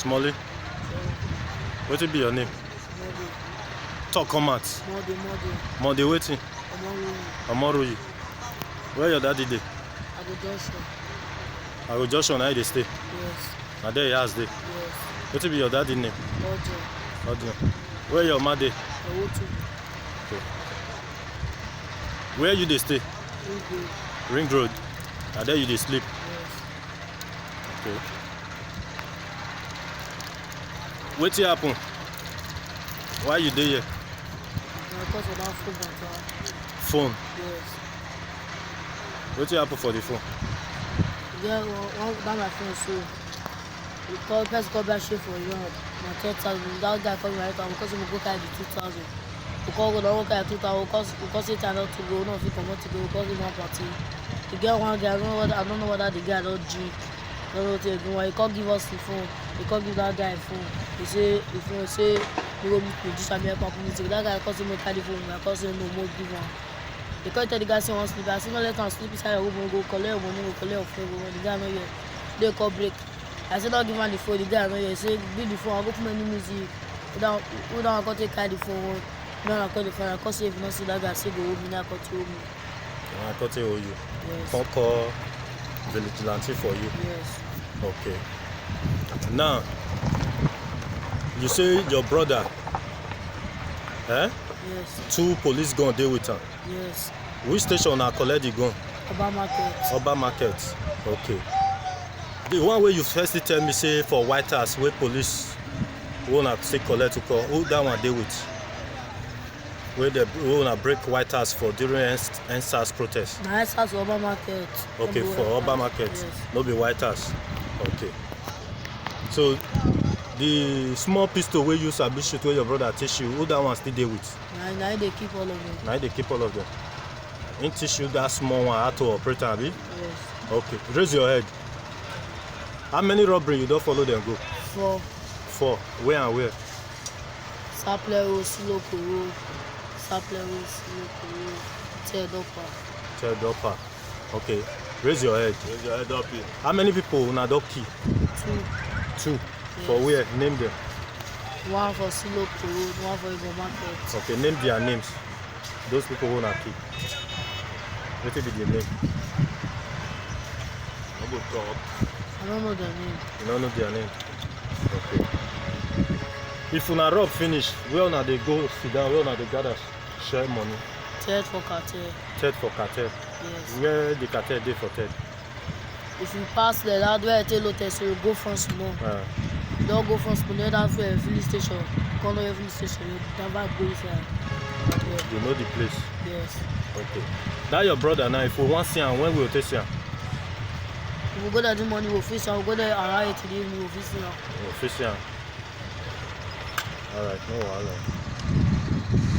Smolly. What will be your name? Talk, come out. Monday waiting. Omoroyi. Where your daddy dey? I go Joshua. Now they stay. Yes. And there he has dey. Yes. What will be your daddy name? Ojo. Where your mother? Owotu. Okay. Where you dey stay? Ring Road. And there you dey sleep. Yes. Okay. Wetin happen? Why you dey here? Because of that phone matter. Phone. Yes. Wetin happen for the phone? Yeah, that my friend so we call back shit for yard. My 10,000. That guy called me right now because he go carry the 2,000. We call go down carry 2,000 because he turned out to go, no fit comot to go because he want party. The girl one guy, I don't know whether the guy don't drink. I don't know what he do. He can't give us the phone. He can't give that guy the phone. He say if you say we go meet producer me help music. That guy cause him no carry the phone. I cause him no more give one. They can't tell the guy say one sleep. I say no let him sleep inside your room. Go collect money. Go collect your phone. The guy no here. They call break. I said don't give him the phone. The guy no here. Say give the phone. I go put my new music. We don't go take carry the phone. No, I call the phone. I call say if you don't see that guy, say go hold me. I call to hold me. I cut you. Yes. Can't call vigilante for you. Yes. Okay. Now, you say your brother, Yes. 2 police gun dey with am. Yes. Which station na collect the gun? Oba Market. Oba Market. Okay. The one where you first tell me say for White House where police wanna say collect to call, who that one dey with? Where they wanna break White House for during NSAS protest? Na house Oba Market. Okay, for Oba Market, Yes. no be White House. Okay. So the small pistol where you sabi shoot where your brother teach you, who that one still dey with? Na they keep all of them. Now they keep all of them. He teach you that small one how to operate am, abi? Yes. Okay. Raise your head. How many robbery you don't follow them go? 4. 4. Where and where? Saple Road, Siloko Road. Saple Road, Siloko Road. Tedopa. Okay. Raise your head. Raise your head up here. How many people una don kill? 2. For where? Name them. 1 for Siloko Road, 1 for Oba Market. Okay. Name their names. Those people who una kill. What will be their name? I'm going to talk. I don't know their name. You don't know their name. Okay. If una rob finish, where una dey go sit down? Where una dey gather share money? Third for cartel. Third for cartel. Yes. Where the cartel dey for third? If you pass the that where I tell you so you go from small. Don't go from small. That's where filling station. Come to filling station. You never go inside. Yeah. You know the place. Yes. Okay. That your brother now. If we want see him, when we will take see him? We go there do money. We face him. We go there around 8 in the evening. We face him. We will face him. All right. No wahala.